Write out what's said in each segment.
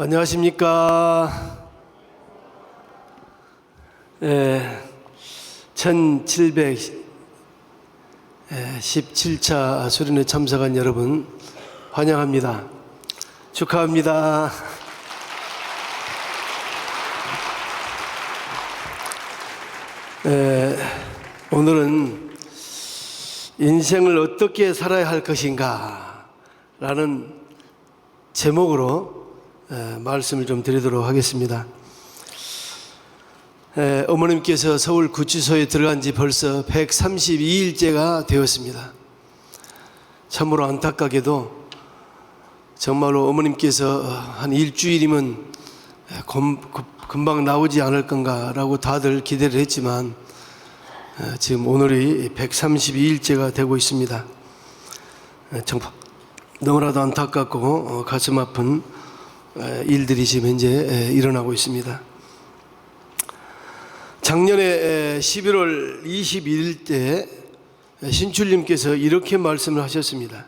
안녕하십니까. 1717차 수련회 참석한 여러분 환영합니다. 축하합니다. 오늘은 인생을 어떻게 살아야 할 것인가 라는 제목으로 말씀을 좀 드리도록 하겠습니다. 어머님께서 서울 구치소에 들어간 지 벌써 132일째가 되었습니다. 참으로 안타깝게도 정말로 어머님께서 한 일주일이면 금방 나오지 않을 건가라고 다들 기대를 했지만 지금 오늘이 132일째가 되고 있습니다. 정말 너무나도 안타깝고 가슴 아픈 일들이 지금 현재 일어나고 있습니다. 작년에 11월 21일 때 신출님께서 이렇게 말씀을 하셨습니다.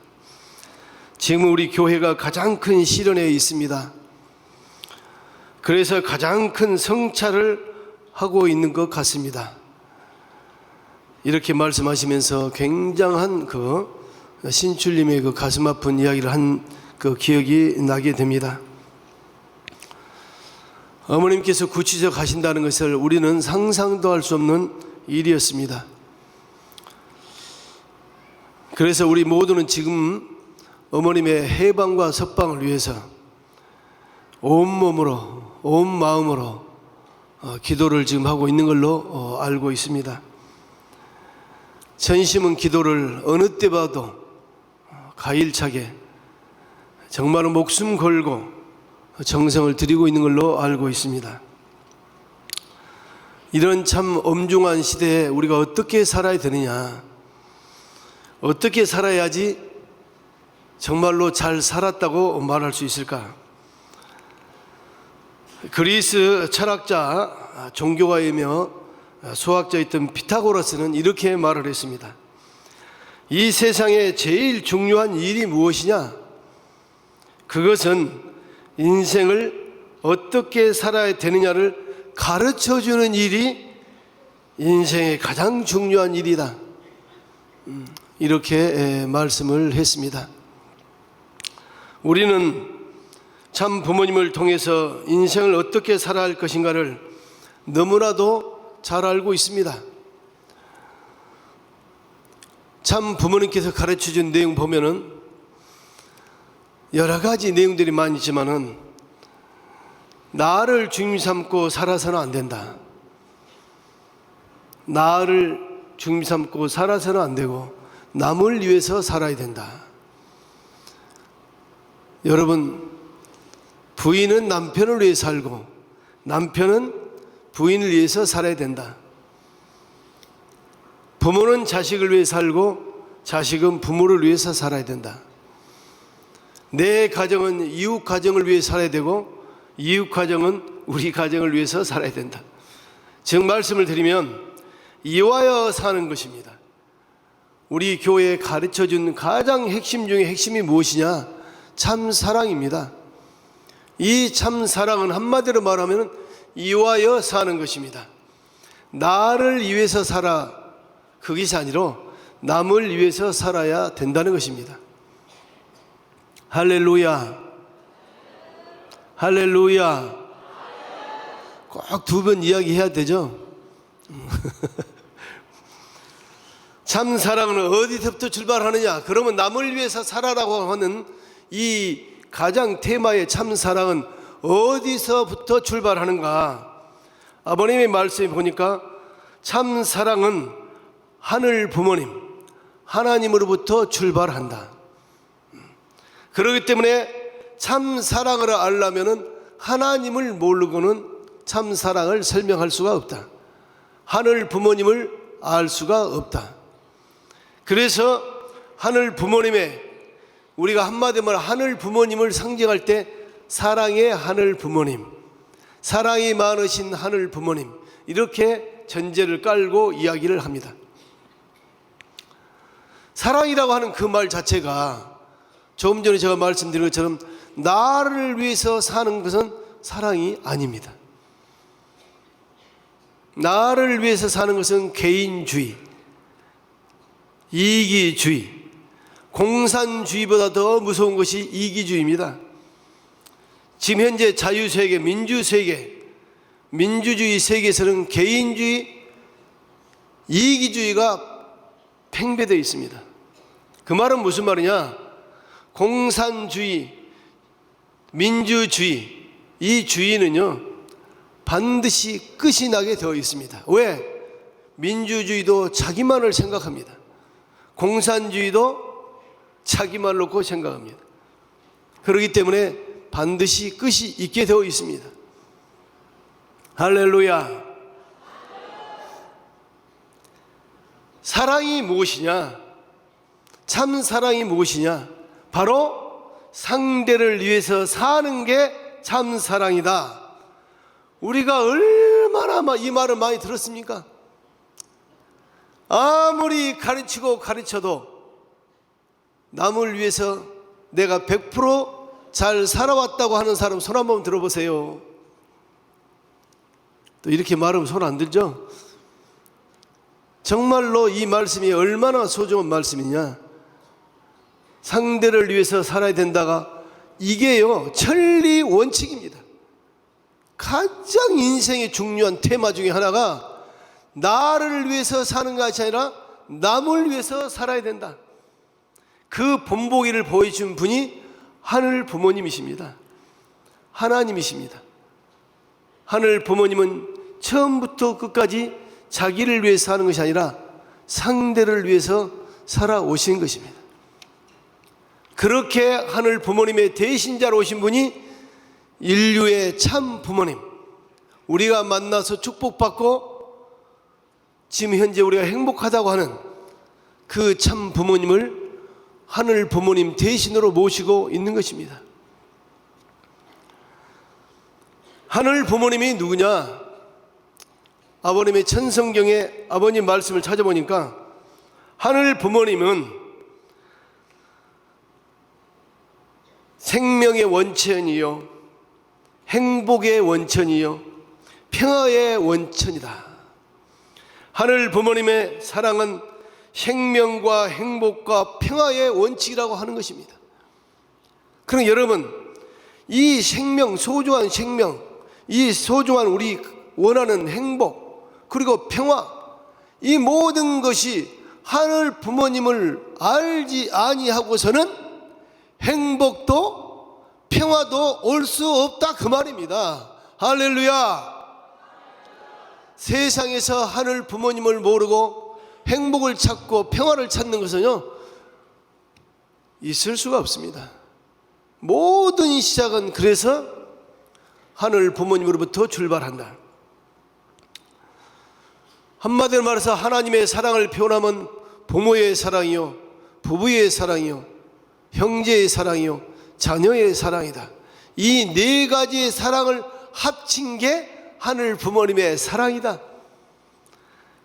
지금 우리 교회가 가장 큰 시련에 있습니다. 그래서 가장 큰 성찰을 하고 있는 것 같습니다. 이렇게 말씀하시면서 굉장한 신출님의 가슴 아픈 이야기를 한 기억이 나게 됩니다. 어머님께서 구치소 가신다는 것을 우리는 상상도 할 수 없는 일이었습니다. 그래서 우리 모두는 지금 어머님의 해방과 석방을 위해서 온몸으로 온 마음으로 기도를 지금 하고 있는 걸로 알고 있습니다. 전심은 기도를 어느 때 봐도 가일차게 정말 목숨 걸고 정성을 들이고 있는 걸로 알고 있습니다. 이런 참 엄중한 시대에 우리가 어떻게 살아야 되느냐, 어떻게 살아야지 정말로 잘 살았다고 말할 수 있을까? 그리스 철학자, 종교가이며 수학자였던 피타고라스는 이렇게 말을 했습니다. 이 세상에 제일 중요한 일이 무엇이냐? 그것은 인생을 어떻게 살아야 되느냐를 가르쳐주는 일이 인생의 가장 중요한 일이다. 이렇게 말씀을 했습니다. 우리는 참 부모님을 통해서 인생을 어떻게 살아야 할 것인가를 너무나도 잘 알고 있습니다. 참 부모님께서 가르쳐준 내용 보면은 여러 가지 내용들이 많이 있지만은 나를 중심 삼고 살아서는 안 된다. 나를 중심 삼고 살아서는 안 되고 남을 위해서 살아야 된다. 여러분, 부인은 남편을 위해 살고 남편은 부인을 위해서 살아야 된다. 부모는 자식을 위해 살고 자식은 부모를 위해서 살아야 된다. 내 가정은 이웃 가정을 위해 살아야 되고 이웃 가정은 우리 가정을 위해서 살아야 된다. 즉 말씀을 드리면 이와여 사는 것입니다. 우리 교회에 가르쳐준 가장 핵심 중에 핵심이 무엇이냐? 참 사랑입니다. 이 참 사랑은 한마디로 말하면 이와여 사는 것입니다. 나를 위해서 살아, 그것이 아니라 남을 위해서 살아야 된다는 것입니다. 할렐루야, 할렐루야. 꼭 두 번 이야기해야 되죠. 참 사랑은 어디서부터 출발하느냐? 그러면 남을 위해서 살아라고 하는 이 가장 테마의 참 사랑은 어디서부터 출발하는가? 아버님의 말씀에 보니까 참 사랑은 하늘 부모님, 하나님으로부터 출발한다. 그렇기 때문에 참 사랑을 알려면 하나님을 모르고는 참 사랑을 설명할 수가 없다. 하늘 부모님을 알 수가 없다. 그래서 하늘 부모님의, 우리가 한마디로 말하면 하늘 부모님을 상징할 때 사랑의 하늘 부모님, 사랑이 많으신 하늘 부모님, 이렇게 전제를 깔고 이야기를 합니다. 사랑이라고 하는 그 말 자체가 조금 전에 제가 말씀드린 것처럼 나를 위해서 사는 것은 사랑이 아닙니다. 나를 위해서 사는 것은 개인주의, 이기주의, 공산주의보다 더 무서운 것이 이기주의입니다. 지금 현재 자유세계, 민주세계, 민주주의 세계에서는 개인주의, 이기주의가 팽배되어 있습니다. 그 말은 무슨 말이냐? 공산주의, 민주주의, 이 주의는요 반드시 끝이 나게 되어 있습니다. 왜? 민주주의도 자기만을 생각합니다. 공산주의도 자기만 놓고 생각합니다. 그렇기 때문에 반드시 끝이 있게 되어 있습니다. 할렐루야. 사랑이 무엇이냐? 참 사랑이 무엇이냐? 바로 상대를 위해서 사는 게 참 사랑이다. 우리가 얼마나 이 말을 많이 들었습니까? 아무리 가르치고 가르쳐도 남을 위해서 내가 100% 잘 살아왔다고 하는 사람 손 한번 들어보세요. 또 이렇게 말하면 손 안 들죠? 정말로 이 말씀이 얼마나 소중한 말씀이냐? 상대를 위해서 살아야 된다가 이게요 천리 원칙입니다. 가장 인생의 중요한 테마 중에 하나가 나를 위해서 사는 것이 아니라 남을 위해서 살아야 된다. 그 본보기를 보여준 분이 하늘 부모님이십니다. 하나님이십니다. 하늘 부모님은 처음부터 끝까지 자기를 위해서 사는 것이 아니라 상대를 위해서 살아오신 것입니다. 그렇게 하늘 부모님의 대신자로 오신 분이 인류의 참 부모님, 우리가 만나서 축복받고 지금 현재 우리가 행복하다고 하는 그 참 부모님을 하늘 부모님 대신으로 모시고 있는 것입니다. 하늘 부모님이 누구냐? 아버님의 천성경에 아버님 말씀을 찾아보니까 하늘 부모님은 생명의 원천이요, 행복의 원천이요, 평화의 원천이다. 하늘 부모님의 사랑은 생명과 행복과 평화의 원칙이라고 하는 것입니다. 그럼 여러분, 이 생명, 소중한 생명, 이 소중한 우리 원하는 행복, 그리고 평화, 이 모든 것이 하늘 부모님을 알지 아니하고서는 행복도 평화도 올 수 없다 그 말입니다. 할렐루야. 세상에서 하늘 부모님을 모르고 행복을 찾고 평화를 찾는 것은요 있을 수가 없습니다. 모든 시작은 그래서 하늘 부모님으로부터 출발한다. 한마디로 말해서 하나님의 사랑을 표현하면 부모의 사랑이요, 부부의 사랑이요, 형제의 사랑이요, 자녀의 사랑이다. 이 네 가지의 사랑을 합친 게 하늘 부모님의 사랑이다.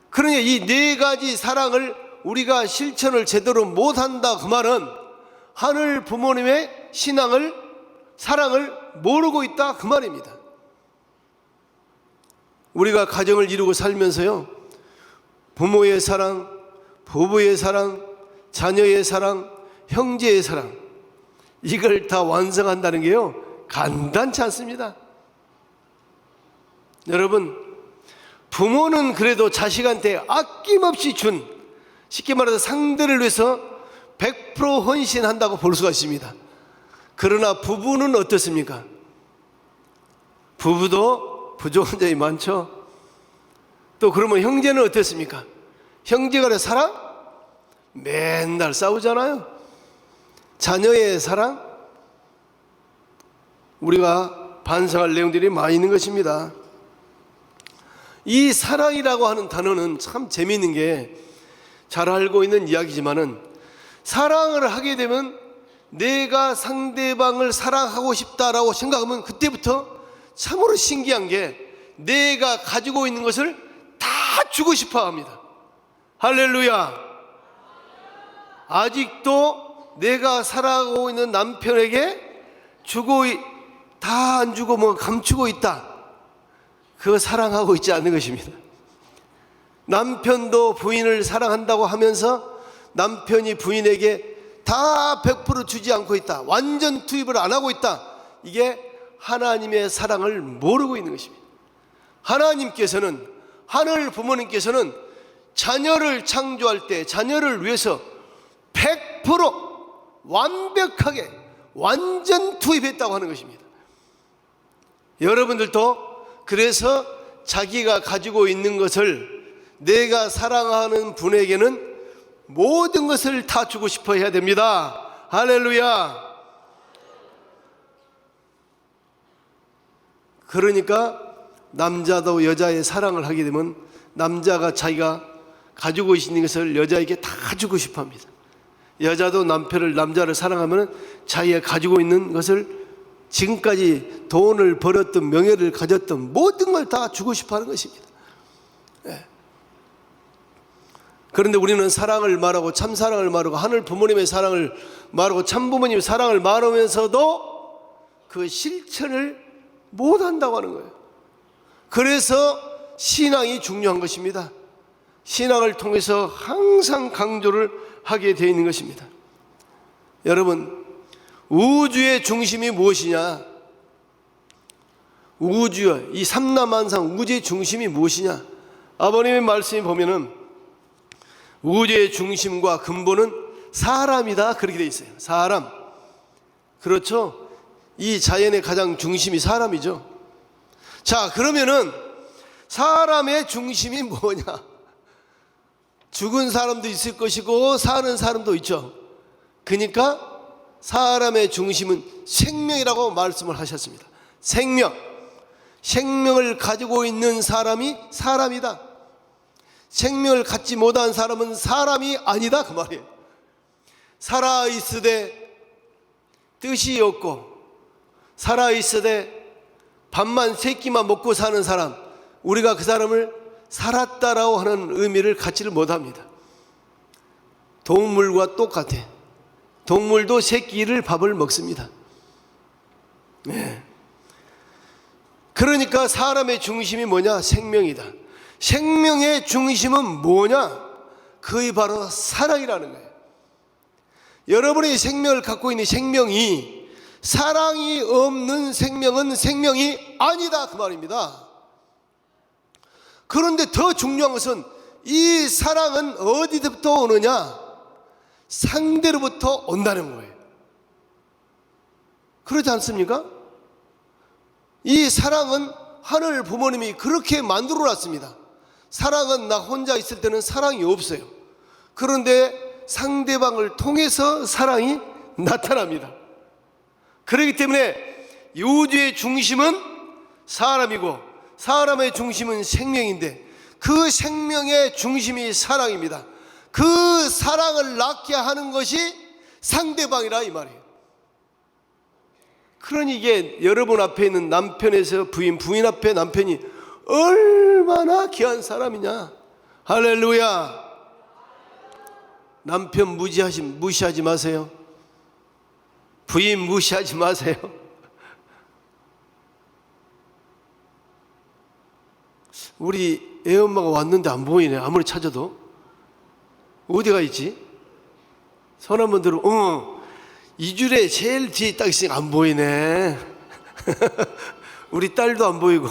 그러니 이 네 가지 사랑을 우리가 실천을 제대로 못한다 그 말은 하늘 부모님의 신앙을, 사랑을 모르고 있다 그 말입니다. 우리가 가정을 이루고 살면서요 부모의 사랑, 부부의 사랑, 자녀의 사랑, 형제의 사랑, 이걸 다 완성한다는 게요 간단치 않습니다. 여러분, 부모는 그래도 자식한테 아낌없이 준, 쉽게 말해서 상대를 위해서 100% 헌신한다고 볼 수가 있습니다. 그러나 부부는 어떻습니까? 부부도 부족한 점이 많죠. 또 그러면 형제는 어떻습니까? 형제간의 사랑? 맨날 싸우잖아요. 자녀의 사랑? 우리가 반성할 내용들이 많이 있는 것입니다. 이 사랑이라고 하는 단어는 참 재미있는 게 잘 알고 있는 이야기지만은 사랑을 하게 되면 내가 상대방을 사랑하고 싶다라고 생각하면 그때부터 참으로 신기한 게 내가 가지고 있는 것을 다 주고 싶어 합니다. 할렐루야. 아직도 내가 살아가고 있는 남편에게 다 안 주고 뭐 감추고 있다. 그거 사랑하고 있지 않는 것입니다. 남편도 부인을 사랑한다고 하면서 남편이 부인에게 다 100% 주지 않고 있다. 완전 투입을 안 하고 있다. 이게 하나님의 사랑을 모르고 있는 것입니다. 하나님께서는, 하늘 부모님께서는 자녀를 창조할 때 자녀를 위해서 100% 완벽하게 완전 투입했다고 하는 것입니다. 여러분들도 그래서 자기가 가지고 있는 것을 내가 사랑하는 분에게는 모든 것을 다 주고 싶어 해야 됩니다. 할렐루야. 그러니까 남자도 여자의 사랑을 하게 되면 남자가 자기가 가지고 있는 것을 여자에게 다 주고 싶어 합니다. 여자도 남자를 사랑하면 자기가 가지고 있는 것을 지금까지 돈을 벌었던, 명예를 가졌던 모든 걸 다 주고 싶어 하는 것입니다. 그런데 우리는 사랑을 말하고, 참 사랑을 말하고, 하늘 부모님의 사랑을 말하고, 참 부모님의 사랑을 말하면서도 그 실천을 못 한다고 하는 거예요. 그래서 신앙이 중요한 것입니다. 신앙을 통해서 항상 강조를 하게 되어 있는 것입니다. 여러분, 우주의 중심이 무엇이냐? 이 삼라만상 우주의 중심이 무엇이냐? 아버님의 말씀에 보면은 우주의 중심과 근본은 사람이다, 그렇게 되어 있어요. 사람. 그렇죠? 이 자연의 가장 중심이 사람이죠. 자, 그러면은 사람의 중심이 뭐냐? 죽은 사람도 있을 것이고 사는 사람도 있죠. 그러니까 사람의 중심은 생명이라고 말씀을 하셨습니다. 생명을 가지고 있는 사람이 사람이다. 생명을 갖지 못한 사람은 사람이 아니다, 그 말이에요. 살아있으되 뜻이 없고, 살아있으되 밥만 세 끼만 먹고 사는 사람, 우리가 그 사람을 살았다라고 하는 의미를 갖지를 못합니다. 동물과 똑같아. 동물도 세 끼를 밥을 먹습니다. 네. 그러니까 사람의 중심이 뭐냐? 생명이다. 생명의 중심은 뭐냐? 그게 바로 사랑이라는 거예요. 여러분의 생명을 갖고 있는 생명이 사랑이 없는 생명은 생명이 아니다, 그 말입니다. 그런데 더 중요한 것은 이 사랑은 어디서부터 오느냐? 상대로부터 온다는 거예요. 그렇지 않습니까? 이 사랑은 하늘 부모님이 그렇게 만들어 놨습니다. 사랑은 나 혼자 있을 때는 사랑이 없어요. 그런데 상대방을 통해서 사랑이 나타납니다. 그렇기 때문에 우주의 중심은 사람이고 사람의 중심은 생명인데 그 생명의 중심이 사랑입니다. 그 사랑을 낳게 하는 것이 상대방이라 이 말이에요. 그러니 이게 여러분 앞에 있는 남편에서 부인, 부인 앞에 남편이 얼마나 귀한 사람이냐. 할렐루야. 남편 무시하지 마세요. 부인 무시하지 마세요. 우리 애엄마가 왔는데 안 보이네. 아무리 찾아도. 어디가 있지? 손 한번 들어. 이 줄에 제일 뒤에 딱 있으니까 안 보이네. 우리 딸도 안 보이고.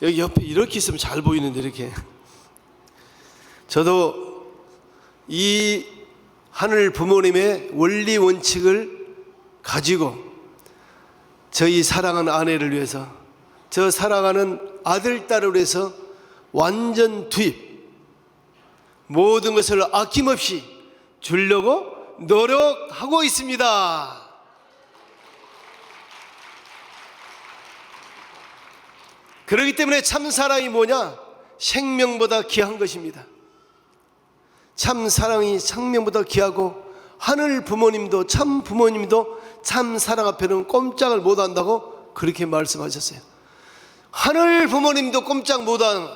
여기 옆에 이렇게 있으면 잘 보이는데 이렇게. 저도 이 하늘 부모님의 원리 원칙을 가지고 저희 사랑하는 아내를 위해서, 저 사랑하는 아들, 딸을 위해서 완전 투입, 모든 것을 아낌없이 주려고 노력하고 있습니다. 그렇기 때문에 참 사랑이 뭐냐? 생명보다 귀한 것입니다. 참 사랑이 생명보다 귀하고, 하늘 부모님도 참 부모님도 참 사랑 앞에는 꼼짝을 못한다고 그렇게 말씀하셨어요. 하늘 부모님도 꼼짝 못하는,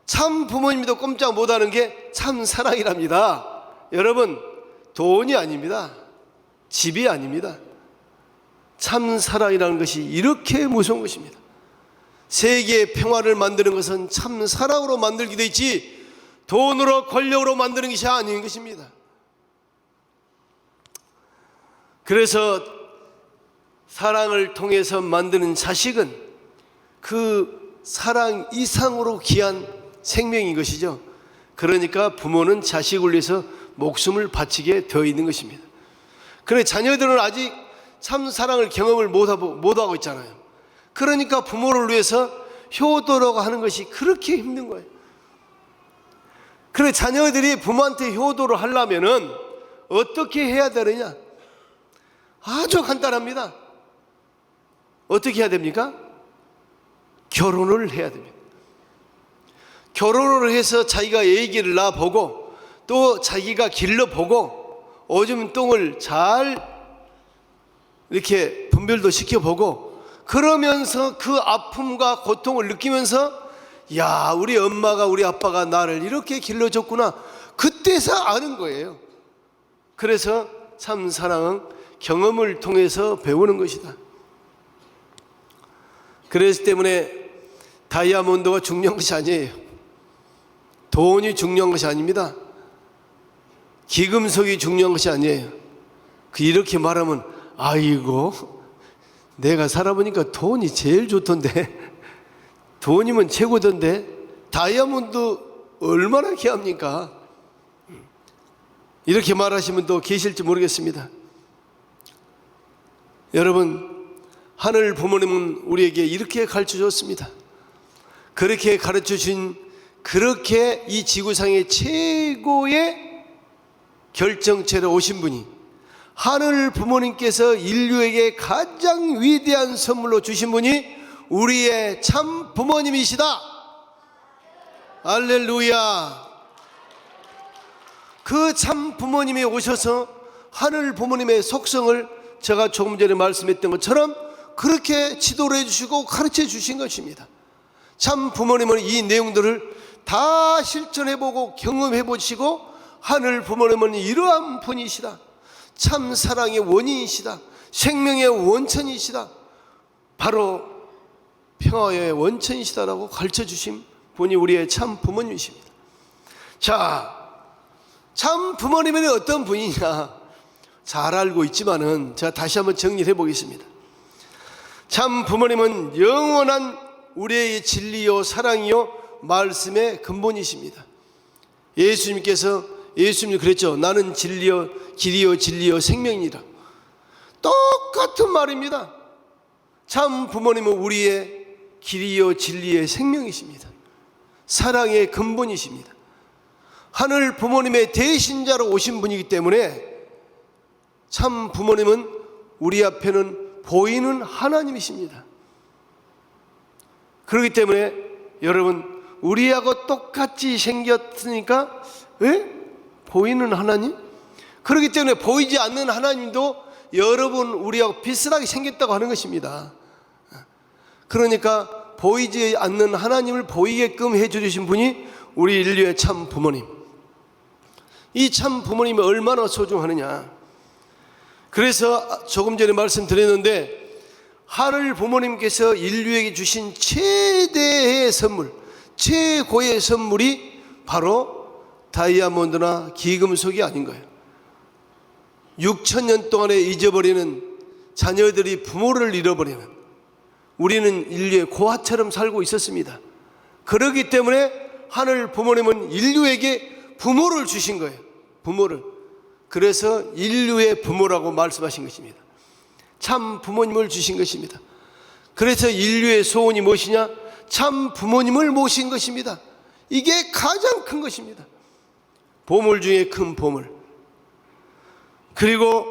참 부모님도 꼼짝 못하는 게 참 사랑이랍니다. 여러분, 돈이 아닙니다. 집이 아닙니다. 참 사랑이라는 것이 이렇게 무서운 것입니다. 세계의 평화를 만드는 것은 참 사랑으로 만들게 돼 있지 돈으로 권력으로 만드는 것이 아닌 것입니다. 그래서 사랑을 통해서 만드는 자식은 그 사랑 이상으로 귀한 생명인 것이죠. 그러니까 부모는 자식을 위해서 목숨을 바치게 되어 있는 것입니다. 그런데 자녀들은 아직 참 사랑을 경험을 못하고 있잖아요. 그러니까 부모를 위해서 효도라고 하는 것이 그렇게 힘든 거예요. 그래 자녀들이 부모한테 효도를 하려면은 어떻게 해야 되느냐? 아주 간단합니다. 어떻게 해야 됩니까? 결혼을 해야 됩니다. 결혼을 해서 자기가 애기를 낳아보고 또 자기가 길러보고 오줌 똥을 잘 이렇게 분별도 시켜보고 그러면서 그 아픔과 고통을 느끼면서 야, 우리 엄마가 우리 아빠가 나를 이렇게 길러줬구나. 그때서 아는 거예요. 그래서 참 사랑은 경험을 통해서 배우는 것이다. 그래서 때문에 다이아몬드가 중요한 것이 아니에요. 돈이 중요한 것이 아닙니다. 기금속이 중요한 것이 아니에요. 이렇게 말하면 아이고 내가 살아보니까 돈이 제일 좋던데 돈이면 최고던데 다이아몬드 얼마나 귀합니까? 이렇게 말하시면 또 계실지 모르겠습니다. 여러분, 하늘 부모님은 우리에게 이렇게 가르쳐 줬습니다. 그렇게 가르쳐 주신 그렇게 이 지구상의 최고의 결정체로 오신 분이 하늘 부모님께서 인류에게 가장 위대한 선물로 주신 분이 우리의 참 부모님이시다. 할렐루야. 그 참 부모님이 오셔서 하늘 부모님의 속성을 제가 조금 전에 말씀했던 것처럼 그렇게 지도를 해주시고 가르쳐 주신 것입니다. 참 부모님은 이 내용들을 다 실천해보고 경험해보시고 하늘 부모님은 이러한 분이시다. 참 사랑의 원인이시다. 생명의 원천이시다. 바로 평화의 원천이시다라고 가르쳐 주신 분이 우리의 참 부모님이십니다. 자, 참 부모님은 어떤 분이냐 잘 알고 있지만은 제가 다시 한번 정리를 해보겠습니다. 참 부모님은 영원한 우리의 진리요 사랑이요 말씀의 근본이십니다. 예수님이 그랬죠. 나는 진리요 길이요 진리요 생명이라. 똑같은 말입니다. 참 부모님은 우리의 길이요 진리의 생명이십니다. 사랑의 근본이십니다. 하늘 부모님의 대신자로 오신 분이기 때문에 참 부모님은 우리 앞에는 보이는 하나님이십니다. 그렇기 때문에 여러분 우리하고 똑같이 생겼으니까 왜? 보이는 하나님? 그렇기 때문에 보이지 않는 하나님도 여러분 우리하고 비슷하게 생겼다고 하는 것입니다. 그러니까 보이지 않는 하나님을 보이게끔 해주신 분이 우리 인류의 참 부모님. 이 참 부모님이 얼마나 소중하느냐. 그래서 조금 전에 말씀드렸는데 하늘 부모님께서 인류에게 주신 최대의 선물, 최고의 선물이 바로 다이아몬드나 기금속이 아닌 거예요. 6,000년 동안에 잊어버리는 자녀들이 부모를 잃어버리는 우리는 인류의 고아처럼 살고 있었습니다. 그렇기 때문에 하늘 부모님은 인류에게 부모를 주신 거예요. 부모를. 그래서 인류의 부모라고 말씀하신 것입니다. 참 부모님을 주신 것입니다. 그래서 인류의 소원이 무엇이냐? 참 부모님을 모신 것입니다. 이게 가장 큰 것입니다. 보물 중에 큰 보물. 그리고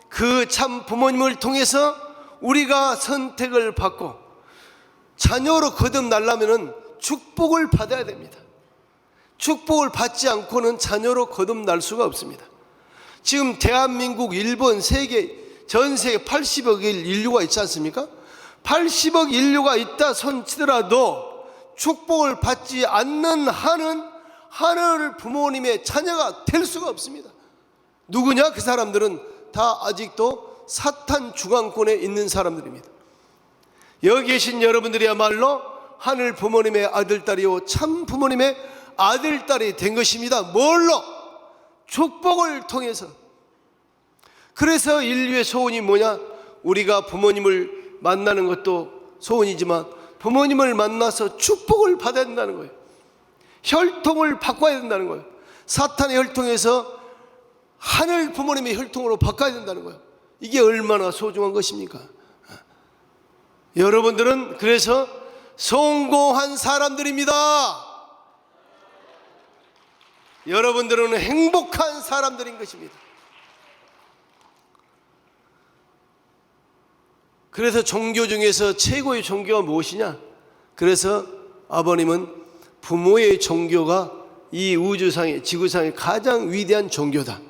그 참 부모님을 통해서 우리가 선택을 받고 자녀로 거듭나려면 축복을 받아야 됩니다. 축복을 받지 않고는 자녀로 거듭날 수가 없습니다. 지금 대한민국, 일본, 세계, 전 세계 80억 인류가 있지 않습니까? 80억 인류가 있다 손치더라도 축복을 받지 않는 한은 하늘 부모님의 자녀가 될 수가 없습니다. 누구냐? 그 사람들은 다 아직도 사탄 중앙권에 있는 사람들입니다. 여기 계신 여러분들이야말로 하늘 부모님의 아들딸이요 참 부모님의 아들딸이 된 것입니다. 뭘로? 축복을 통해서. 그래서 인류의 소원이 뭐냐? 우리가 부모님을 만나는 것도 소원이지만 부모님을 만나서 축복을 받아야 된다는 거예요. 혈통을 바꿔야 된다는 거예요. 사탄의 혈통에서 하늘 부모님의 혈통으로 바꿔야 된다는 거예요. 이게 얼마나 소중한 것입니까? 여러분들은 그래서 성공한 사람들입니다. 여러분들은 행복한 사람들인 것입니다. 그래서 종교 중에서 최고의 종교가 무엇이냐? 그래서 아버님은 부모의 종교가 이 우주상의 지구상의 가장 위대한 종교다.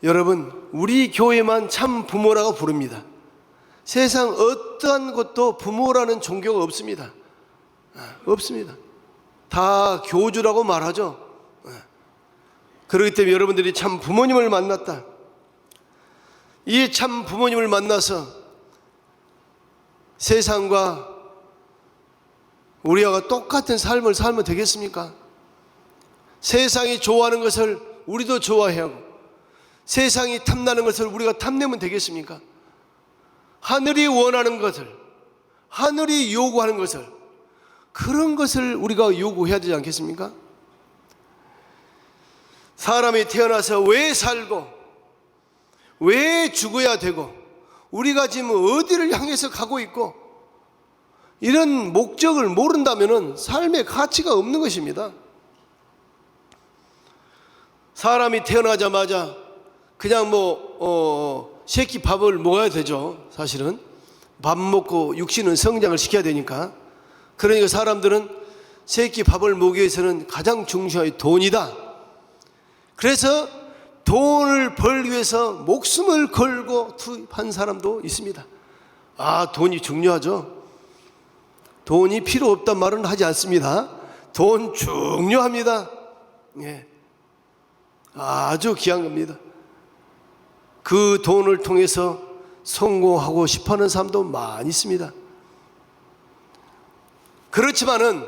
여러분, 우리 교회만 참 부모라고 부릅니다. 세상 어떠한 것도 부모라는 종교가 없습니다. 없습니다. 다 교주라고 말하죠. 그렇기 때문에 여러분들이 참 부모님을 만났다. 이 참 부모님을 만나서 세상과 우리와 똑같은 삶을 살면 되겠습니까? 세상이 좋아하는 것을 우리도 좋아해야 하고 세상이 탐나는 것을 우리가 탐내면 되겠습니까? 하늘이 원하는 것을, 하늘이 요구하는 것을, 그런 것을 우리가 요구해야 되지 않겠습니까? 사람이 태어나서 왜 살고 왜 죽어야 되고 우리가 지금 어디를 향해서 가고 있고 이런 목적을 모른다면 삶의 가치가 없는 것입니다. 사람이 태어나자마자 그냥 새끼 밥을 먹어야 되죠. 사실은 밥 먹고 육신은 성장을 시켜야 되니까. 그러니까 사람들은 새끼 밥을 먹기 위해서는 가장 중요한 게 돈이다. 그래서 돈을 벌기 위해서 목숨을 걸고 투입한 사람도 있습니다. 돈이 중요하죠. 돈이 필요 없단 말은 하지 않습니다. 돈 중요합니다. 예. 아주 귀한 겁니다. 그 돈을 통해서 성공하고 싶어하는 사람도 많이 있습니다. 그렇지만은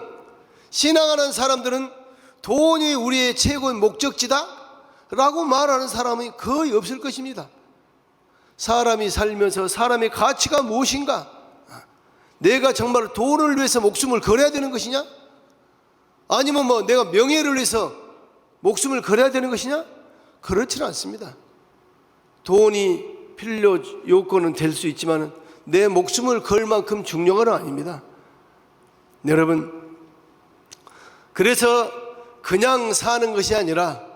신앙하는 사람들은 돈이 우리의 최고의 목적지다 라고 말하는 사람이 거의 없을 것입니다. 사람이 살면서 사람의 가치가 무엇인가? 내가 정말 돈을 위해서 목숨을 걸어야 되는 것이냐? 아니면 내가 명예를 위해서 목숨을 걸어야 되는 것이냐? 그렇지는 않습니다. 돈이 필요 요건은 될 수 있지만 내 목숨을 걸 만큼 중요한 건 아닙니다. 여러분, 그래서 그냥 사는 것이 아니라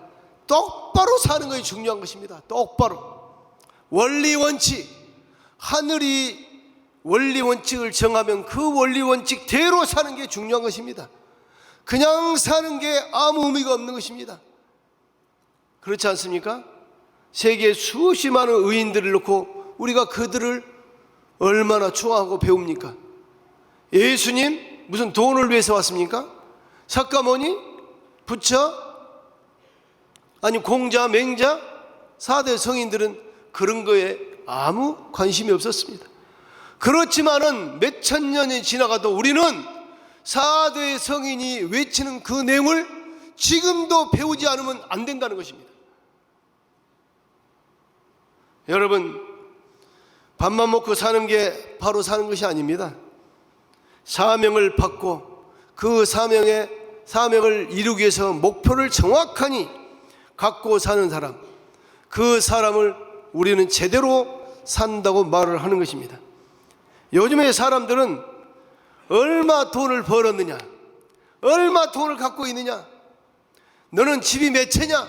똑바로 사는 것이 중요한 것입니다. 똑바로. 원리 원칙, 하늘이 원리 원칙을 정하면 그 원리 원칙대로 사는 게 중요한 것입니다. 그냥 사는 게 아무 의미가 없는 것입니다. 그렇지 않습니까? 세계에 수십 많은 의인들을 놓고 우리가 그들을 얼마나 추앙하고 배웁니까? 예수님 무슨 돈을 위해서 왔습니까? 석가모니? 부처? 아니 공자, 맹자? 4대 성인들은 그런 거에 아무 관심이 없었습니다. 그렇지만은 몇천 년이 지나가도 우리는 4대 성인이 외치는 그 내용을 지금도 배우지 않으면 안 된다는 것입니다. 여러분, 밥만 먹고 사는 게 바로 사는 것이 아닙니다. 사명을 받고 그 사명을 이루기 위해서 목표를 정확하니 갖고 사는 사람, 그 사람을 우리는 제대로 산다고 말을 하는 것입니다. 요즘의 사람들은 얼마 돈을 벌었느냐, 얼마 돈을 갖고 있느냐, 너는 집이 몇 채냐.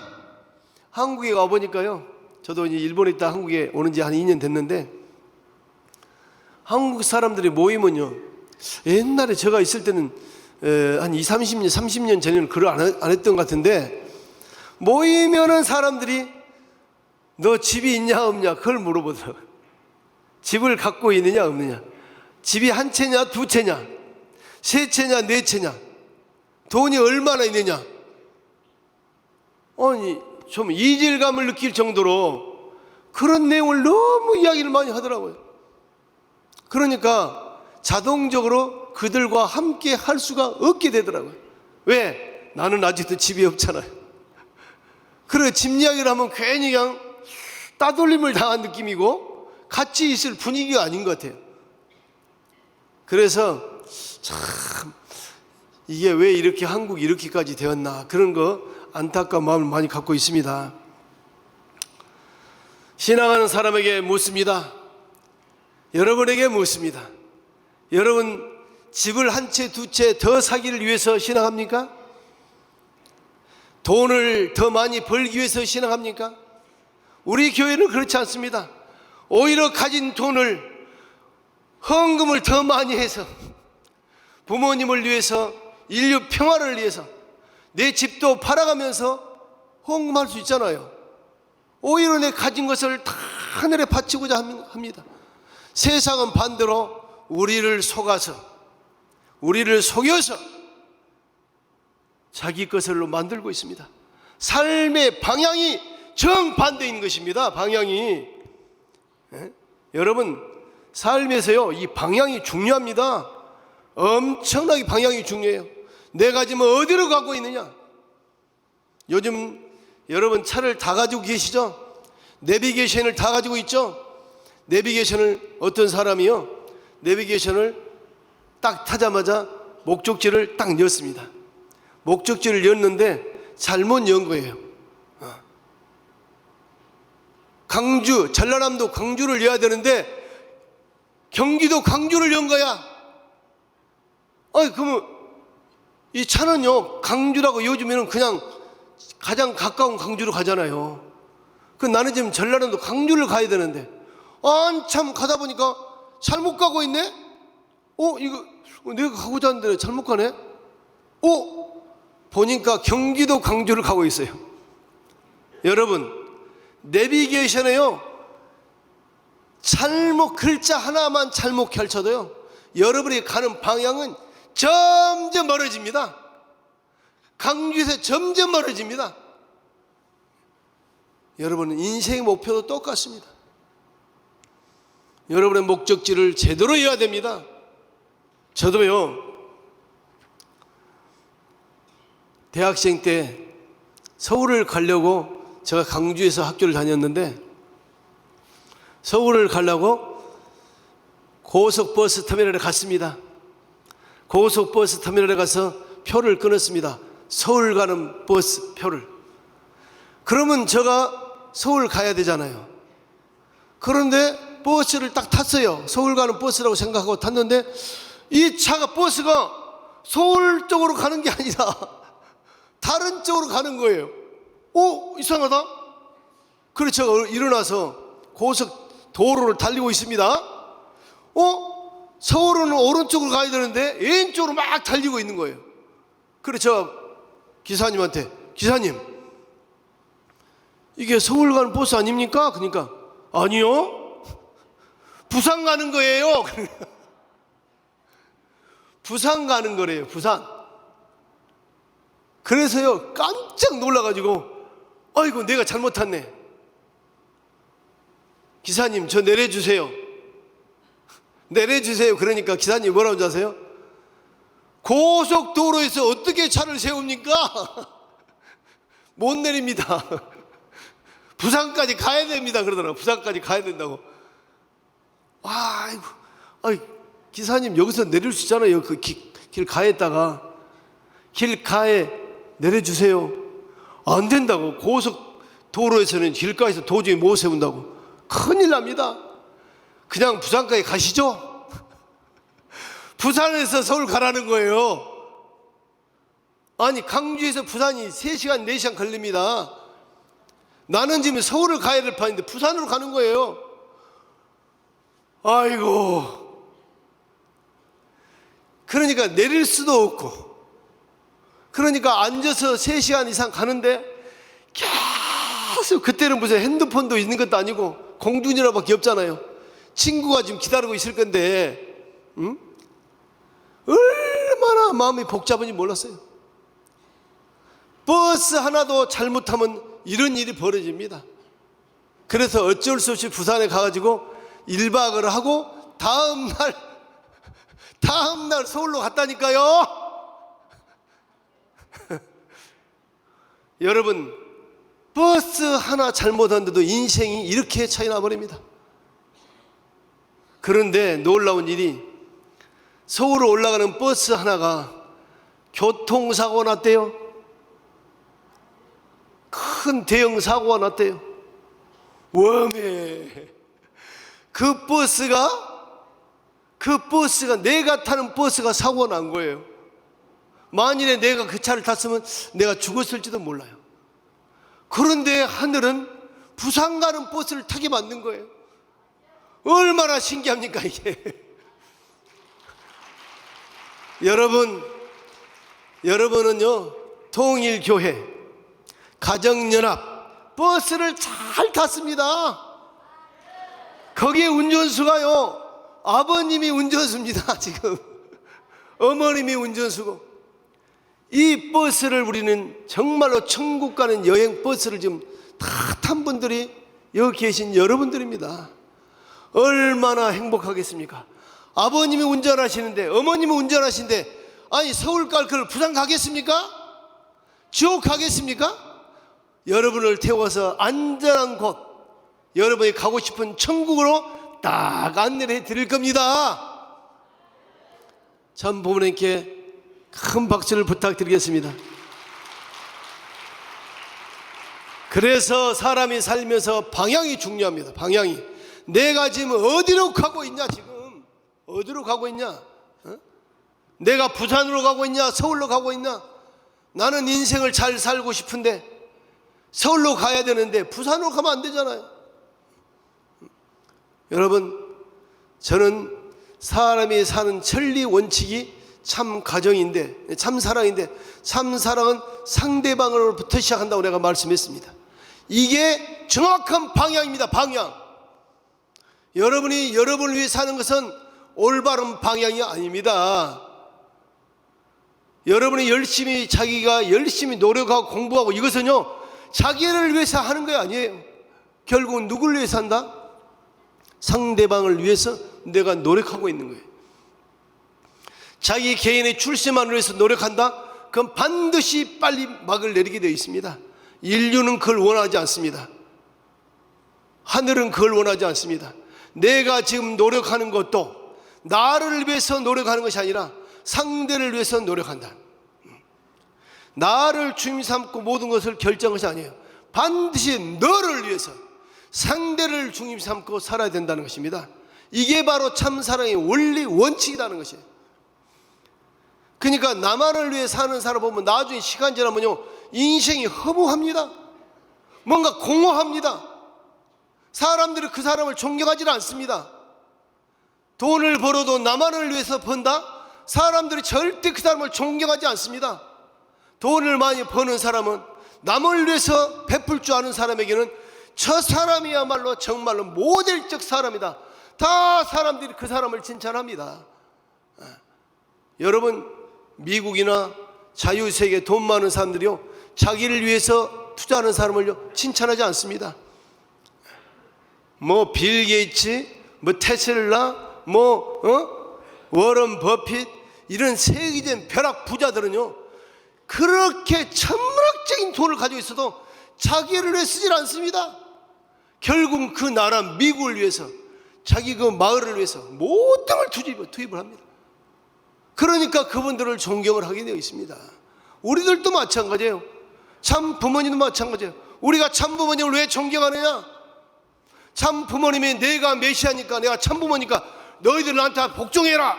한국에 가보니까요, 저도 이제 일본에 있다 한국에 오는 지 한 2년 됐는데, 한국 사람들이 모이면요, 옛날에 제가 있을 때는 한 30년 전에는 그걸 안 했던 것 같은데, 모이면은 사람들이 너 집이 있냐 없냐 그걸 물어보더라고요. 집을 갖고 있느냐 없느냐, 집이 한 채냐 두 채냐 세 채냐 네 채냐, 돈이 얼마나 있느냐. 아니 좀 이질감을 느낄 정도로 그런 내용을 너무 이야기를 많이 하더라고요. 그러니까 자동적으로 그들과 함께 할 수가 없게 되더라고요. 왜? 나는 아직도 집이 없잖아요. 그래, 집 이야기를 하면 괜히 그냥 따돌림을 당한 느낌이고 같이 있을 분위기가 아닌 것 같아요. 그래서 참 이게 왜 이렇게 한국이 이렇게까지 되었나, 그런 거 안타까운 마음을 많이 갖고 있습니다. 신앙하는 사람에게 묻습니다. 여러분에게 묻습니다. 여러분 집을 한 채 두 채 더 사기를 위해서 신앙합니까? 돈을 더 많이 벌기 위해서 신앙합니까? 우리 교회는 그렇지 않습니다. 오히려 가진 돈을 헌금을 더 많이 해서 부모님을 위해서, 인류 평화를 위해서 내 집도 팔아가면서 헌금할 수 있잖아요. 오히려 내 가진 것을 다 하늘에 바치고자 합니다. 세상은 반대로 우리를 속아서, 우리를 속여서 자기 것으로 만들고 있습니다. 삶의 방향이 정반대인 것입니다. 방향이. 여러분 삶에서요, 이 방향이 중요합니다. 엄청나게 방향이 중요해요. 내가 지금 어디로 가고 있느냐. 요즘 여러분 차를 다 가지고 계시죠? 내비게이션을 다 가지고 있죠? 내비게이션을, 어떤 사람이요, 내비게이션을 딱 타자마자 목적지를 딱 였습니다. 목적지를 였는데 잘못 연 거예요. 강주, 전라남도 강주를 여야 되는데 경기도 광주를 연 거야. 그러면 이 차는요, 강주라고 요즘에는 그냥 가장 가까운 강주로 가잖아요. 나는 지금 전라남도 강주를 가야 되는데 한참 가다 보니까 잘못 가고 있네? 이거 내가 가고자 하는데 잘못 가네? 보니까 경기도 광주를 가고 있어요. 여러분, 내비게이션에요, 글자 하나만 잘못 펼쳐도요, 여러분이 가는 방향은 점점 멀어집니다. 강주에서 점점 멀어집니다. 여러분, 인생의 목표도 똑같습니다. 여러분의 목적지를 제대로 해야 됩니다. 저도요, 대학생 때 서울을 가려고 제가 강주에서 학교를 다녔는데, 서울을 가려고 고속버스 터미널에 갔습니다. 고속버스 터미널에 가서 표를 끊었습니다. 서울 가는 버스 표를. 그러면 제가 서울 가야 되잖아요. 그런데 버스를 딱 탔어요. 서울 가는 버스라고 생각하고 탔는데 이 차가, 버스가 서울 쪽으로 가는 게 아니라 다른 쪽으로 가는 거예요. 이상하다. 그래서 제가 일어나서 고속도로를 달리고 있습니다. 서울은 오른쪽으로 가야 되는데 왼쪽으로 막 달리고 있는 거예요. 그래서 제가 기사님한테, 기사님, 이게 서울 가는 버스 아닙니까? 그러니까 아니요, 부산 가는 거예요. 부산 가는 거래요. 부산. 그래서요, 깜짝 놀라가지고 아이고, 내가 잘못 탔네. 기사님, 저 내려주세요. 내려주세요. 그러니까 기사님이 뭐라고 하세요? 고속도로에서 어떻게 차를 세웁니까? 못 내립니다. 부산까지 가야 됩니다. 그러더라고요. 부산까지 가야 된다고. 아이고, 기사님, 여기서 내릴 수 있잖아요. 그 길가에다가 길가에 내려주세요. 안 된다고. 고속도로에서는 길가에서 도저히 못 세운다고. 큰일 납니다. 그냥 부산까지 가시죠. 부산에서 서울 가라는 거예요. 아니, 강주에서 부산이 3시간 4시간 걸립니다. 나는 지금 서울을 가야 될 판인데 부산으로 가는 거예요. 아이고. 그러니까 내릴 수도 없고, 그러니까 앉아서 3시간 이상 가는데 계속, 그때는 무슨 핸드폰도 있는 것도 아니고 공중전화밖에 없잖아요. 친구가 지금 기다리고 있을 건데, 얼마나 마음이 복잡한지 몰랐어요. 버스 하나도 잘못하면 이런 일이 벌어집니다. 그래서 어쩔 수 없이 부산에 가가지고 1박을 하고 다음날 서울로 갔다니까요. 여러분, 버스 하나 잘못한데도 인생이 이렇게 차이 나버립니다. 그런데 놀라운 일이 서울로 올라가는 버스 하나가 교통사고가 났대요. 큰 대형 사고가 났대요. 웜에 그 버스가 내가 타는 버스가 사고가 난 거예요. 만일에 내가 그 차를 탔으면 내가 죽었을지도 몰라요. 그런데 하늘은 부산 가는 버스를 타게 만든 거예요. 얼마나 신기합니까 이게. 여러분은요, 통일교회 가정연합 버스를 잘 탔습니다. 거기에 운전수가요, 아버님이 운전수입니다. 지금 어머님이 운전수고, 이 버스를 우리는 정말로 천국 가는 여행 버스를 지금 다 탄 분들이 여기 계신 여러분들입니다. 얼마나 행복하겠습니까? 아버님이 운전하시는데, 어머님이 운전하시는데, 아니 서울 갈 걸 부산 가겠습니까? 지옥 가겠습니까? 여러분을 태워서 안전한 곳, 여러분이 가고 싶은 천국으로 딱 안내를 해드릴 겁니다. 참 부모님께 큰 박수를 부탁드리겠습니다. 그래서 사람이 살면서 방향이 중요합니다. 방향이. 내가 지금 어디로 가고 있냐? 지금 어디로 가고 있냐? 내가 부산으로 가고 있냐? 서울로 가고 있냐? 나는 인생을 잘 살고 싶은데 서울로 가야 되는데 부산으로 가면 안 되잖아요. 여러분, 저는 사람이 사는 천리 원칙이 참 가정인데, 참 사랑인데, 참 사랑은 상대방으로부터 시작한다고 내가 말씀했습니다. 이게 정확한 방향입니다. 방향. 여러분이 여러분을 위해 사는 것은 올바른 방향이 아닙니다. 여러분이 자기가 열심히 노력하고 공부하고, 이것은요 자기를 위해서 하는 거 아니에요. 결국은 누구를 위해서 한다? 상대방을 위해서 내가 노력하고 있는 거예요. 자기 개인의 출세만을 위해서 노력한다? 그럼 반드시 빨리 막을 내리게 되어 있습니다. 인류는 그걸 원하지 않습니다. 하늘은 그걸 원하지 않습니다. 내가 지금 노력하는 것도 나를 위해서 노력하는 것이 아니라 상대를 위해서 노력한다. 나를 주임 삼고 모든 것을 결정한 것이 아니에요. 반드시 너를 위해서 상대를 중심 삼고 살아야 된다는 것입니다. 이게 바로 참 사랑의 원리 원칙이라는 것이에요. 그러니까 나만을 위해 사는 사람 보면 나중에 시간 지나면요 인생이 허무합니다. 뭔가 공허합니다. 사람들이 그 사람을 존경하지 않습니다. 돈을 벌어도 나만을 위해서 번다? 사람들이 절대 그 사람을 존경하지 않습니다. 돈을 많이 버는 사람은 남을 위해서 베풀 줄 아는 사람에게는 저 사람이야말로 정말로 모델적 사람이다. 다 사람들이 그 사람을 칭찬합니다. 여러분, 미국이나 자유세계 돈 많은 사람들이요 자기를 위해서 투자하는 사람을요 칭찬하지 않습니다. 뭐 빌 게이츠, 뭐 테슬라, 워런 버핏, 이런 세계적인 벼락 부자들은요 그렇게 천문학적인 돈을 가지고 있어도 자기를 위해 쓰질 않습니다. 결국 그 나라 미국을 위해서, 자기 그 마을을 위해서 모든 걸 투입을 합니다. 그러니까 그분들을 존경을 하게 되어 있습니다. 우리들도 마찬가지예요. 참 부모님도 마찬가지예요. 우리가 참 부모님을 왜 존경하느냐? 참 부모님이 내가 메시아니까, 내가 참 부모니까 너희들 나한테 복종해라,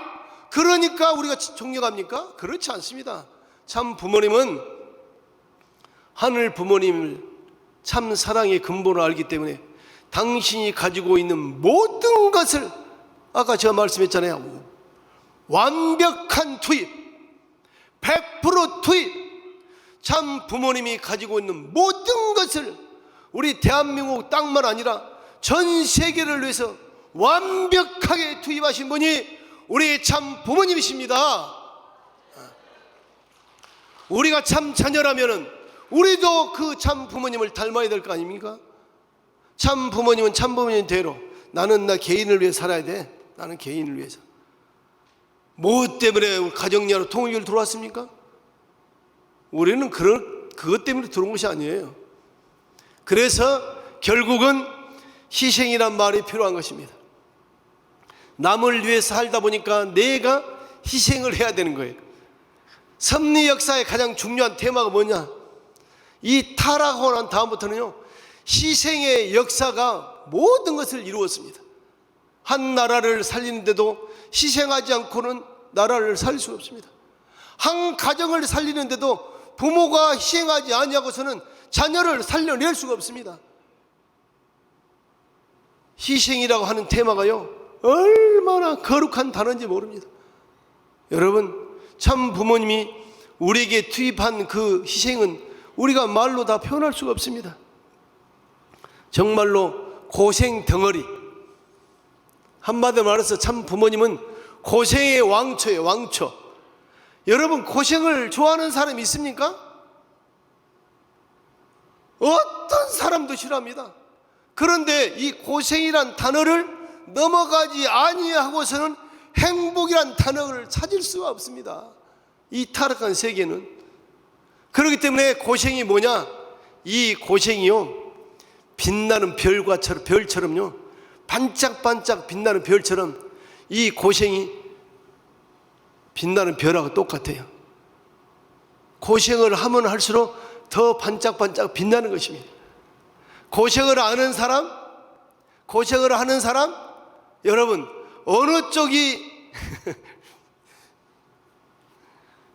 그러니까 우리가 존경합니까? 그렇지 않습니다. 참 부모님은 하늘 부모님을 참 사랑의 근본을 알기 때문에 당신이 가지고 있는 모든 것을, 아까 제가 말씀했잖아요, 완벽한 투입, 100% 투입, 참 부모님이 가지고 있는 모든 것을 우리 대한민국 땅만 아니라 전 세계를 위해서 완벽하게 투입하신 분이 우리 참 부모님이십니다. 우리가 참 자녀라면 우리도 그 참 부모님을 닮아야 될 거 아닙니까? 참 부모님은 참 부모님대로 나는 나 개인을 위해 살아야 돼. 나는 개인을 위해서. 뭐 때문에 가정연합 통일교를 들어왔습니까? 우리는 그것 때문에 들어온 것이 아니에요. 그래서 결국은 희생이란 말이 필요한 것입니다. 남을 위해서 살다 보니까 내가 희생을 해야 되는 거예요. 섭리 역사의 가장 중요한 테마가 뭐냐? 이 타락하고 난 다음부터는요, 희생의 역사가 모든 것을 이루었습니다. 한 나라를 살리는데도 희생하지 않고는 나라를 살릴 수가 없습니다. 한 가정을 살리는데도 부모가 희생하지 아니하고서는 자녀를 살려낼 수가 없습니다. 희생이라고 하는 테마가요, 얼마나 거룩한 단어인지 모릅니다. 여러분, 참 부모님이 우리에게 투입한 그 희생은 우리가 말로 다 표현할 수가 없습니다. 정말로 고생 덩어리. 한마디로 말해서 참 부모님은 고생의 왕초예요, 왕초. 여러분, 고생을 좋아하는 사람이 있습니까? 어떤 사람도 싫어합니다. 그런데 이 고생이란 단어를 넘어가지 아니하고서는 행복이란 단어를 찾을 수가 없습니다. 이 타락한 세계는. 그렇기 때문에 고생이 뭐냐? 이 고생이요, 빛나는 별처럼요, 반짝반짝 빛나는 별처럼 이 고생이 빛나는 별하고 똑같아요. 고생을 하면 할수록 더 반짝반짝 빛나는 것입니다. 고생을 하는 사람, 여러분, 어느 쪽이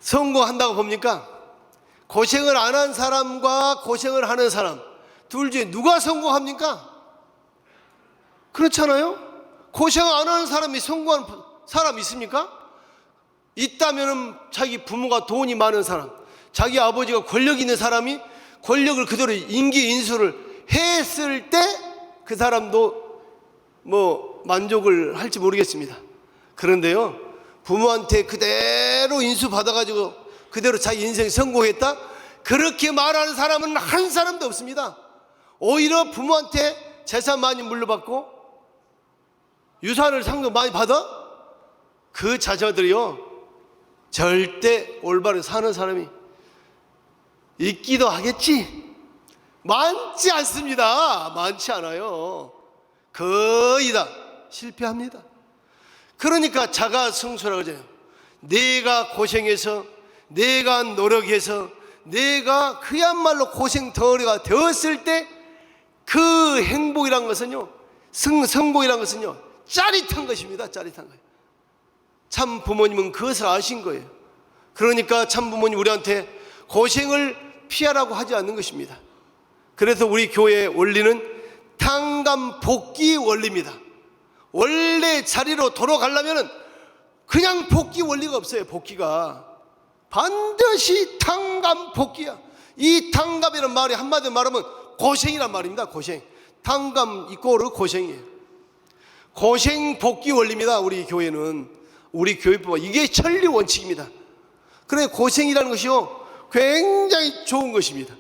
성공한다고 봅니까? 고생을 안 한 사람과 고생을 하는 사람, 둘 중에 누가 성공합니까? 그렇잖아요? 고생 안 하는 사람이 성공한 사람 있습니까? 있다면 자기 부모가 돈이 많은 사람, 자기 아버지가 권력 있는 사람이 권력을 그대로 인기 인수를 했을 때 그 사람도 뭐 만족을 할지 모르겠습니다. 그런데요, 부모한테 그대로 인수 받아가지고 그대로 자기 인생 성공했다? 그렇게 말하는 사람은 한 사람도 없습니다. 오히려 부모한테 재산 많이 물려받고 유산을 상도 많이 받아? 그 자녀들이요, 절대 올바르게 사는 사람이 있기도 하겠지? 많지 않습니다. 많지 않아요. 거의 다 실패합니다. 그러니까 자가승수라고 하잖아요. 내가 고생해서, 내가 노력해서, 내가 그야말로 고생 덩어리가 되었을 때 그 행복이란 것은요, 성공이란 것은요, 짜릿한 것입니다. 짜릿한 거예요. 참 부모님은 그것을 아신 거예요. 그러니까 참 부모님 우리한테 고생을 피하라고 하지 않는 것입니다. 그래서 우리 교회의 원리는 탕감 복귀 원리입니다. 원래 자리로 돌아가려면 그냥 복귀 원리가 없어요. 복귀가 반드시 탕감 복귀야. 이 탕감이라는 말이 한마디로 말하면 고생이란 말입니다. 고생. 탕감 이꼬르 고생이에요. 고생 복귀 원리입니다. 우리 교회는, 우리 교회법, 이게 천리 원칙입니다. 그래, 고생이라는 것이요, 굉장히 좋은 것입니다.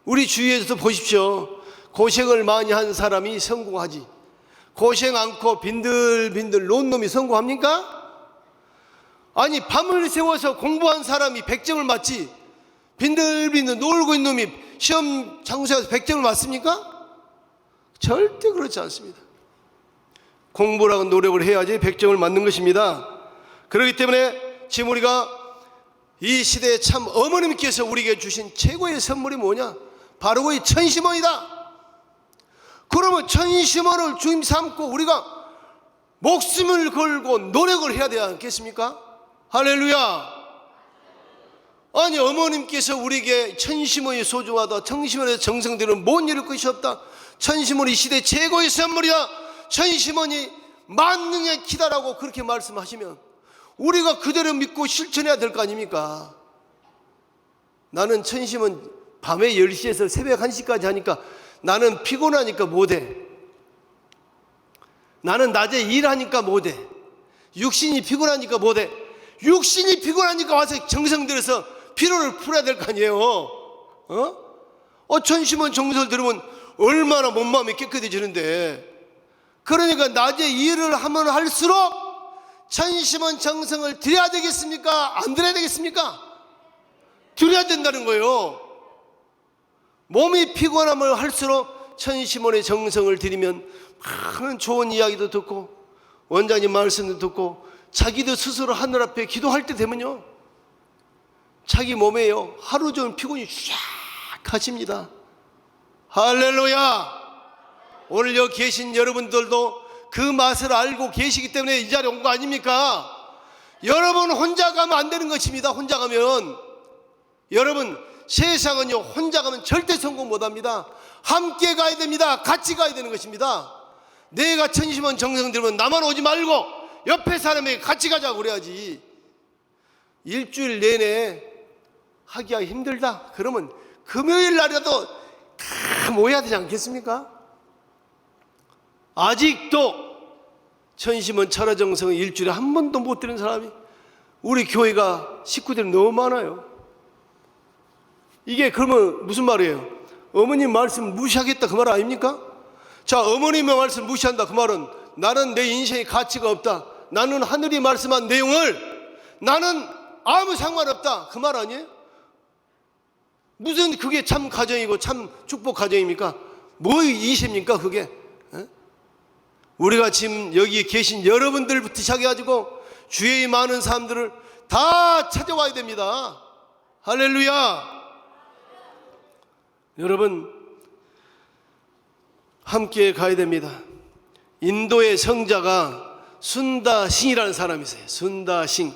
우리 주위에서도 보십시오. 고생을 많이 한 사람이 성공하지, 고생 않고 빈들빈들 논 놈이 성공합니까? 아니, 밤을 새워서 공부한 사람이 100점을 맞지, 빈들빈들 놀고 있는 놈이 시험 장소에서 100점을 맞습니까? 절대 그렇지 않습니다. 공부라고 노력을 해야지 100점을 맞는 것입니다. 그렇기 때문에 지금 우리가 이 시대에 참 어머님께서 우리에게 주신 최고의 선물이 뭐냐? 바로 이 천심원이다. 그러면 천심원을 주임 삼고 우리가 목숨을 걸고 노력을 해야 되지 않겠습니까? 할렐루야. 아니, 어머님께서 우리에게 천심원이 소중하다, 천심원에서 정성들은 못 이룰 것이 없다, 천심원이 이 시대 최고의 선물이다, 천심원이 만능의 기다라고 그렇게 말씀하시면 우리가 그대로 믿고 실천해야 될 거 아닙니까? 나는 천심원 밤에 10시에서 새벽 1시까지 하니까 나는 피곤하니까 못해. 나는 낮에 일하니까 못해. 육신이 피곤하니까 못해. 육신이 피곤하니까 와서 정성 들여서 피로를 풀어야 될 거 아니에요. 천심원 정성을 들으면 얼마나 몸 마음이 깨끗해지는데. 그러니까 낮에 일을 하면 할수록 천심원 정성을 드려야 되겠습니까? 안 드려야 되겠습니까? 드려야 된다는 거예요. 몸이 피곤함을 할수록 천심원의 정성을 드리면 많은 좋은 이야기도 듣고 원장님 말씀도 듣고 자기도 스스로 하늘 앞에 기도할 때 되면요, 자기 몸에요 하루 종일 피곤이 쫙 가십니다. 할렐루야. 오늘 여기 계신 여러분들도 그 맛을 알고 계시기 때문에 이 자리에 온 거 아닙니까? 여러분 혼자 가면 안 되는 것입니다. 혼자 가면 여러분, 세상은요 혼자 가면 절대 성공 못합니다. 함께 가야 됩니다. 같이 가야 되는 것입니다. 내가 천심원 정성 들으면 나만 오지 말고 옆에 사람에게 같이 가자고 그래야지. 일주일 내내 하기가 힘들다 그러면 금요일 날이라도 다 모여야 되지 않겠습니까? 아직도 천심원 철화정성을 일주일에 한 번도 못 드는 사람이 우리 교회가 식구들이 너무 많아요. 이게 그러면 무슨 말이에요? 어머님 말씀 무시하겠다 그 말 아닙니까? 자, 어머님의 말씀 무시한다 그 말은 나는 내 인생에 가치가 없다, 나는 하늘이 말씀한 내용을 나는 아무 상관없다 그 말 아니에요? 무슨 그게 참 가정이고 참 축복 가정입니까? 뭐 이십니까 그게? 우리가 지금 여기 계신 여러분들부터 시작해가지고 주위에 많은 사람들을 다 찾아와야 됩니다. 할렐루야. 여러분 함께 가야 됩니다. 인도의 성자가 순다싱이라는 사람이 있어요. 순다싱.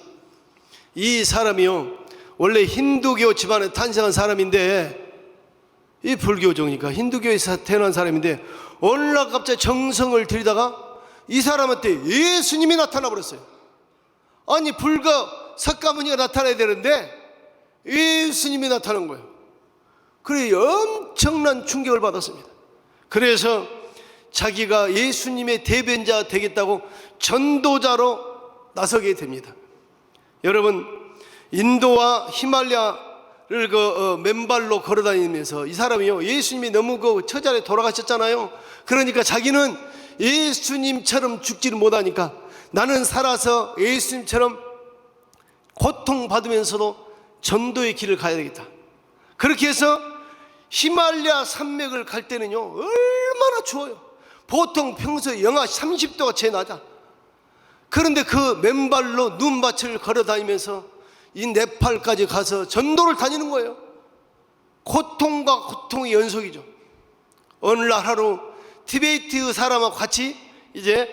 이 사람이요 원래 힌두교 집안에 탄생한 사람인데, 이 불교종이니까 힌두교에서 태어난 사람인데 어느 날 갑자기 정성을 들이다가 이 사람한테 예수님이 나타나 버렸어요. 아니 불과 석가모니가 나타나야 되는데 예수님이 나타난 거예요. 그래 엄청난 충격을 받았습니다. 그래서 자기가 예수님의 대변자 되겠다고 전도자로 나서게 됩니다. 여러분 인도와 히말라야를 맨발로 걸어다니면서 이 사람이요 예수님이 너무 처자에 돌아가셨잖아요. 그러니까 자기는 예수님처럼 죽지를 못하니까 나는 살아서 예수님처럼 고통받으면서도 전도의 길을 가야 되겠다. 그렇게 해서 히말라야 산맥을 갈 때는요 얼마나 추워요. 보통 평소에 영하 30도가 제일 낮아. 그런데 그 맨발로 눈밭을 걸어다니면서 이 네팔까지 가서 전도를 다니는 거예요. 고통과 고통의 연속이죠. 어느 날 하루 티베트 사람하고 같이 이제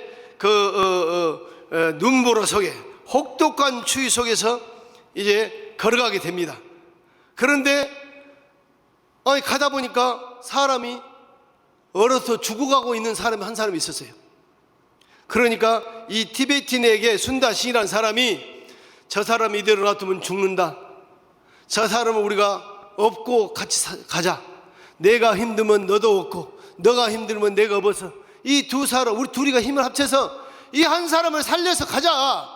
눈보라 속에 혹독한 추위 속에서 이제 걸어가게 됩니다. 그런데 가다 보니까 사람이 얼어서 죽어가고 있는 사람이 한 사람이 있었어요. 그러니까 이 티베트인에게 순다싱이라는 사람이 저 사람 이대로 놔두면 죽는다, 저 사람은 우리가 업고 같이 가자, 내가 힘들면 너도 없고 너가 힘들면 내가 업어서 이 두 사람 우리 둘이가 힘을 합쳐서 이 한 사람을 살려서 가자.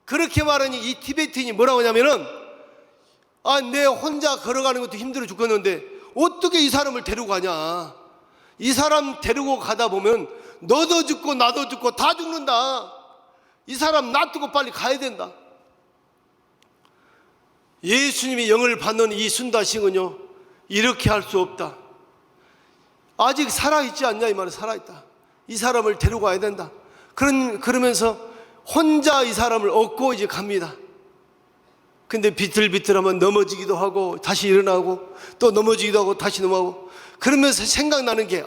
그렇게 말하니 이 티베트인이 뭐라고 하냐면은 내 혼자 걸어가는 것도 힘들어 죽겠는데 어떻게 이 사람을 데리고 가냐, 이 사람 데리고 가다 보면 너도 죽고 나도 죽고 다 죽는다, 이 사람 놔두고 빨리 가야 된다. 예수님이 영을 받는 이 순다싱은요 이렇게 할 수 없다, 아직 살아있지 않냐 이 말은 살아있다, 이 사람을 데리고 가야 된다. 그러면서 혼자 이 사람을 업고 이제 갑니다. 근데 비틀비틀하면 넘어지기도 하고 다시 일어나고 또 넘어지기도 하고 다시 넘어가고, 그러면서 생각나는 게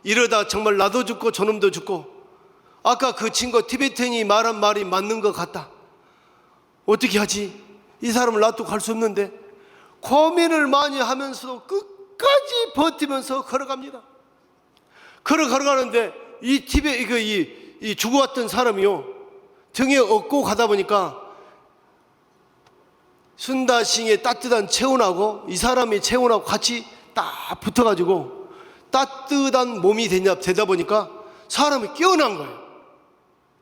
이러다 정말 나도 죽고 저놈도 죽고 아까 그 친구 티베트인이 말한 말이 맞는 것 같다, 어떻게 하지, 이 사람을 놔두고 갈 수 없는데 고민을 많이 하면서도 끝까지 버티면서 걸어갑니다. 걸어가는데 이 죽어왔던 사람이요 등에 업고 가다 보니까 순다싱의 따뜻한 체온하고 이 사람의 체온하고 같이 딱 붙어가지고 따뜻한 몸이 되다 보니까 사람이 깨어난 거예요.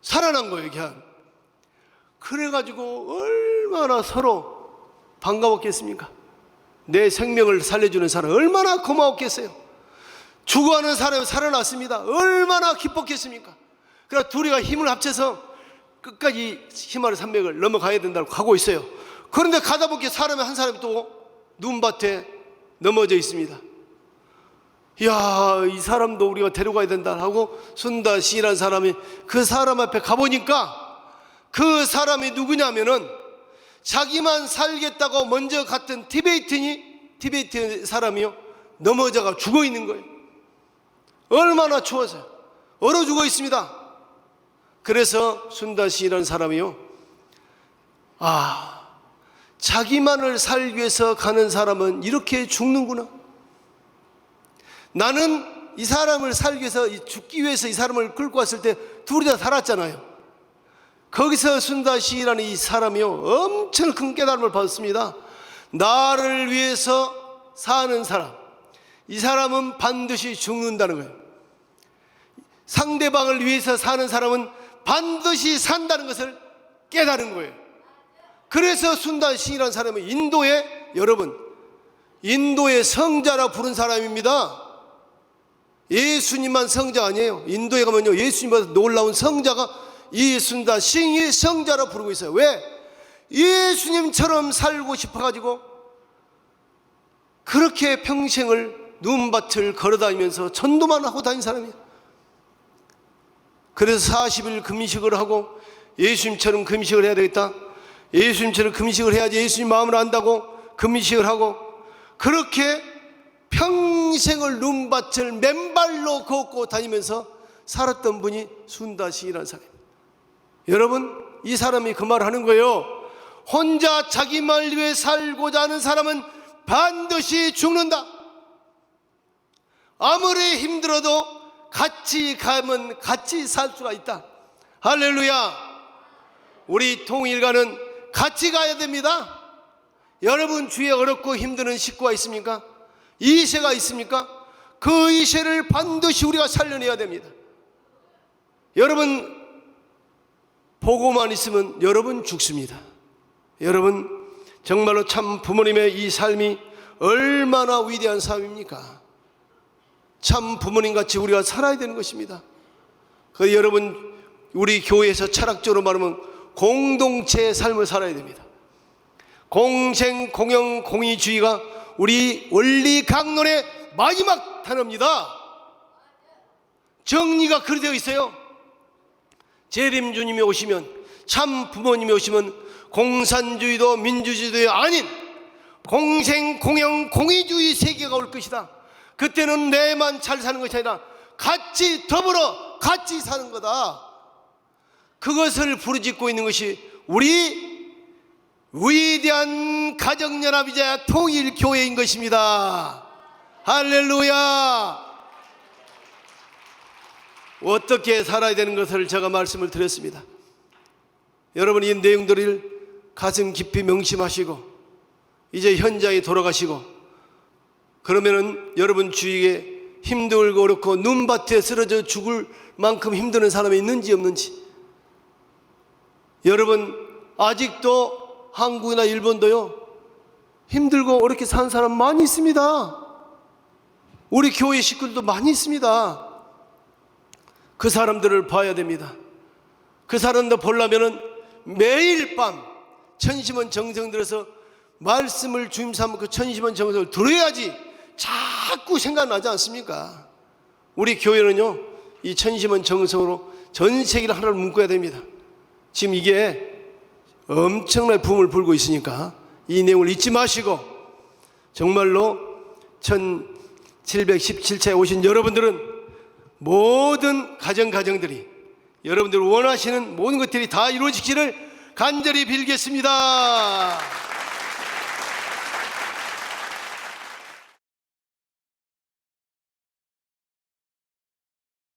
살아난 거예요 그냥. 그래가지고 얼마나 서로 반가웠겠습니까? 내 생명을 살려주는 사람 얼마나 고마웠겠어요. 죽어가는 사람이 살아났습니다. 얼마나 기뻤겠습니까? 그러나 둘이가 힘을 합쳐서 끝까지 히말라야 산맥을 넘어가야 된다고 가고 있어요. 그런데 가다 보니까 한 사람이 또 눈밭에 넘어져 있습니다. 이야, 이 사람도 우리가 데려가야 된다 하고 순다 시인이라는 사람이 그 사람 앞에 가보니까 그 사람이 누구냐면은 자기만 살겠다고 먼저 갔던 티베트 사람이요, 넘어져가 죽어 있는 거예요. 얼마나 추워서요. 얼어 죽어 있습니다. 그래서 순다 시인이라는 사람이요, 자기만을 살기 위해서 가는 사람은 이렇게 죽는구나. 나는 이 사람을 살기 위해서, 죽기 위해서 이 사람을 끌고 왔을 때 둘이 다 살았잖아요. 거기서 순다 시인이라는 이 사람이요, 엄청 큰 깨달음을 받았습니다. 나를 위해서 사는 사람, 이 사람은 반드시 죽는다는 거예요. 상대방을 위해서 사는 사람은 반드시 산다는 것을 깨달은 거예요. 그래서 순다 시인이라는 사람은 인도의 성자라 부른 사람입니다. 예수님만 성자 아니에요. 인도에 가면요, 예수님보다 놀라운 성자가 이 순다 시인이 성자라 부르고 있어요. 왜? 예수님처럼 살고 싶어가지고 그렇게 평생을 눈밭을 걸어다니면서 전도만 하고 다닌 사람이에요. 그래서 40일 금식을 하고 예수님처럼 금식을 해야 되겠다, 예수님처럼 금식을 해야지 예수님 마음을 안다고 금식을 하고 그렇게 평생을 눈밭을 맨발로 걷고 다니면서 살았던 분이 순다 시인이라는 사람입니다. 여러분, 이 사람이 그 말을 하는 거예요. 혼자 자기만을 위해 살고자 하는 사람은 반드시 죽는다. 아무리 힘들어도 같이 가면 같이 살 수가 있다. 할렐루야. 우리 통일가는 같이 가야 됩니다. 여러분 주위에 어렵고 힘드는 식구가 있습니까? 이세가 있습니까? 그 이세를 반드시 우리가 살려내야 됩니다. 여러분 보고만 있으면 여러분 죽습니다. 여러분 정말로 참 부모님의 이 삶이 얼마나 위대한 삶입니까? 참 부모님같이 우리가 살아야 되는 것입니다. 그래서 여러분, 우리 교회에서 철학적으로 말하면 공동체의 삶을 살아야 됩니다. 공생, 공영, 공의주의가 우리 원리 강론의 마지막 단어입니다. 정리가 그리 되어 있어요. 재림주님이 오시면, 참 부모님이 오시면 공산주의도 민주주의도 아닌 공생, 공영, 공의주의 세계가 올 것이다. 그때는 내만 잘 사는 것이 아니라 같이 더불어 같이 사는 거다. 그것을 부르짖고 있는 것이 우리 위대한 가정연합이자 통일교회인 것입니다. 할렐루야. 어떻게 살아야 되는 것을 제가 말씀을 드렸습니다. 여러분 이 내용들을 가슴 깊이 명심하시고 이제 현장에 돌아가시고, 그러면은 여러분 주위에 힘들고 어렵고 눈밭에 쓰러져 죽을 만큼 힘드는 사람이 있는지 없는지, 여러분 아직도 한국이나 일본도요 힘들고 어렵게 사는 사람 많이 있습니다. 우리 교회 식구들도 많이 있습니다. 그 사람들을 봐야 됩니다. 그 사람들 보려면은 매일 밤 천심원 정성 들어서 말씀을 주임 삼고 그 천심원 정성을 들어야지 자꾸 생각나지 않습니까? 우리 교회는요 이 천심원 정성으로 전 세계를 하나를 묶어야 됩니다. 지금 이게 엄청난 붐을 불고 있으니까 이 내용을 잊지 마시고, 정말로 1717차에 오신 여러분들은 모든 가정들이 여러분들 원하시는 모든 것들이 다 이루어지기를 간절히 빌겠습니다.